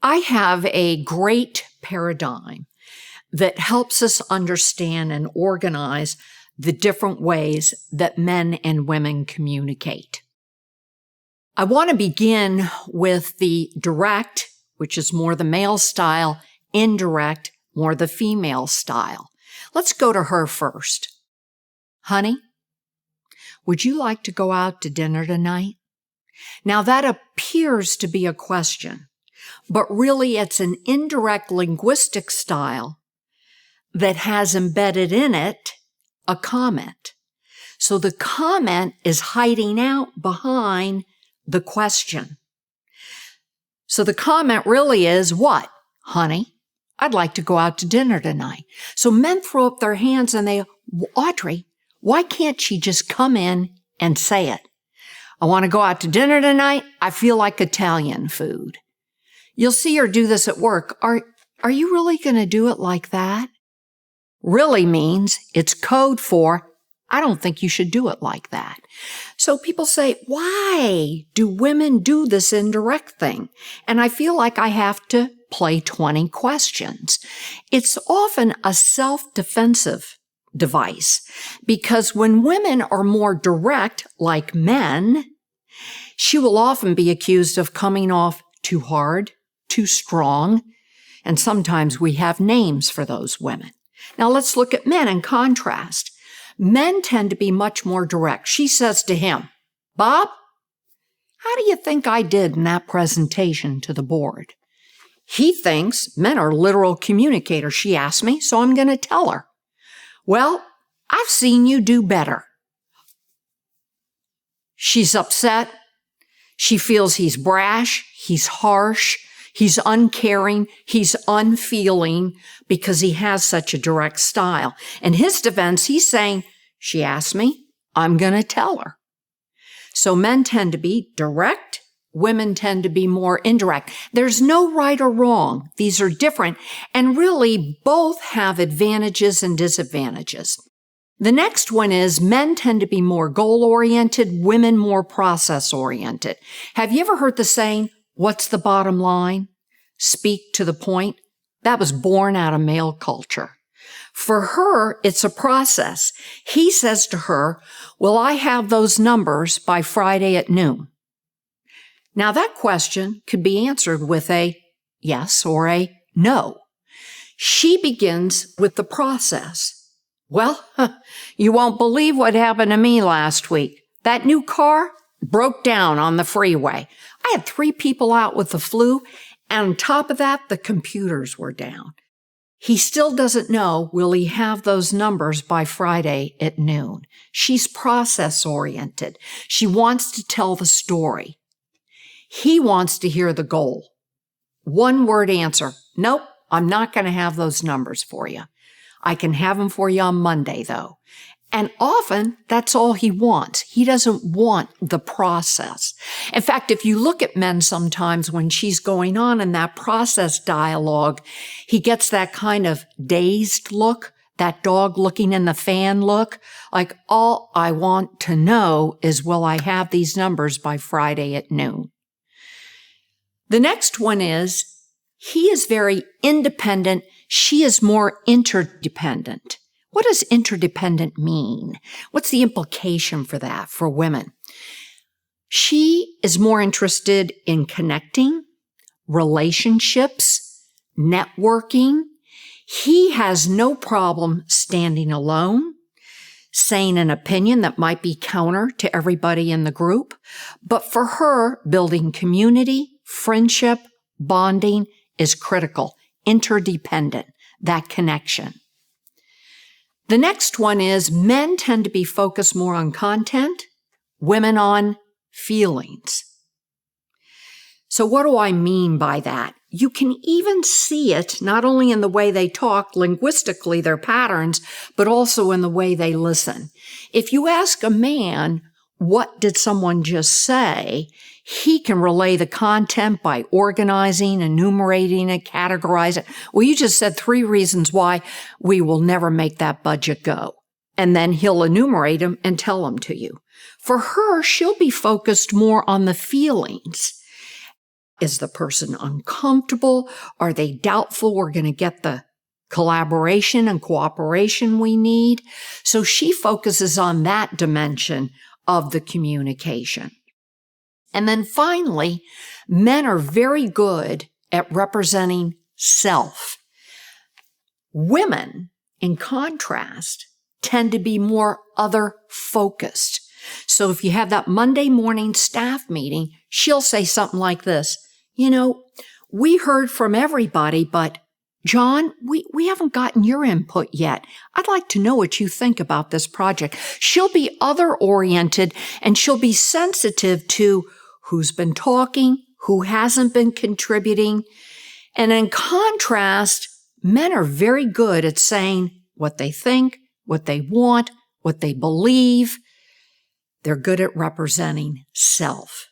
I have a great paradigm that helps us understand and organize the different ways that men and women communicate. I want to begin with the direct, which is more the male style, indirect, more the female style. Let's go to her first. Honey, would you like to go out to dinner tonight? Now that appears to be a question, but really it's an indirect linguistic style that has embedded in it a comment. So the comment is hiding out behind the question. So the comment really is what? Honey, I'd like to go out to dinner tonight. So men throw up their hands and they, Audrey, why can't she just come in and say it? I want to go out to dinner tonight. I feel like Italian food. You'll see her do this at work. Are you really going to do it like that? Really means it's code for, I don't think you should do it like that. So people say, why do women do this indirect thing? And I feel like I have to play 20 questions. It's often a self-defensive device because when women are more direct, like men, she will often be accused of coming off too hard, too strong, and sometimes we have names for those women. Now let's look at men in contrast. Men tend to be much more direct. She says to him, Bob, how do you think I did in that presentation to the board? He thinks men are literal communicators. She asked me, so I'm going to tell her. Well, I've seen you do better. She's upset. She feels he's brash, he's harsh, he's uncaring, he's unfeeling because he has such a direct style. In his defense, he's saying, she asked me, I'm going to tell her. So men tend to be direct, women tend to be more indirect. There's no right or wrong. These are different, and really both have advantages and disadvantages. The next one is men tend to be more goal-oriented, women more process-oriented. Have you ever heard the saying, what's the bottom line? Speak to the point. That was born out of male culture. For her, it's a process. He says to her, will I have those numbers by Friday at noon? Now that question could be answered with a yes or a no. She begins with the process. Well, you won't believe what happened to me last week. That new car broke down on the freeway. I had 3 people out with the flu, and on top of that, the computers were down. He still doesn't know, will he have those numbers by Friday at noon? She's process-oriented. She wants to tell the story. He wants to hear the goal. One-word answer. Nope, I'm not going to have those numbers for you. I can have them for you on Monday, though. And often, that's all he wants. He doesn't want the process. In fact, if you look at men sometimes when she's going on in that process dialogue, he gets that kind of dazed look, that dog looking in the fan look, like all I want to know is will I have these numbers by Friday at noon? The next one is he is very independent. She is more interdependent. What does interdependent mean? What's the implication for that for women? She is more interested in connecting, relationships, networking. He has no problem standing alone, saying an opinion that might be counter to everybody in the group. But for her, building community, friendship, bonding is critical. Interdependent, that connection. The next one is men tend to be focused more on content, women on feelings. So what do I mean by that? You can even see it not only in the way they talk, linguistically, their patterns, but also in the way they listen. If you ask a man, what did someone just say? He can relay the content by organizing, enumerating it, categorizing it. Well, you just said 3 reasons why we will never make that budget go. And then he'll enumerate them and tell them to you. For her, she'll be focused more on the feelings. Is the person uncomfortable? Are they doubtful we're going to get the collaboration and cooperation we need? So she focuses on that dimension of the communication. And then finally, men are very good at representing self. Women, in contrast, tend to be more other-focused. So if you have that Monday morning staff meeting, she'll say something like this, we heard from everybody, but John, we haven't gotten your input yet. I'd like to know what you think about this project. She'll be other-oriented, and she'll be sensitive to who's been talking, who hasn't been contributing. And in contrast, men are very good at saying what they think, what they want, what they believe. They're good at representing self.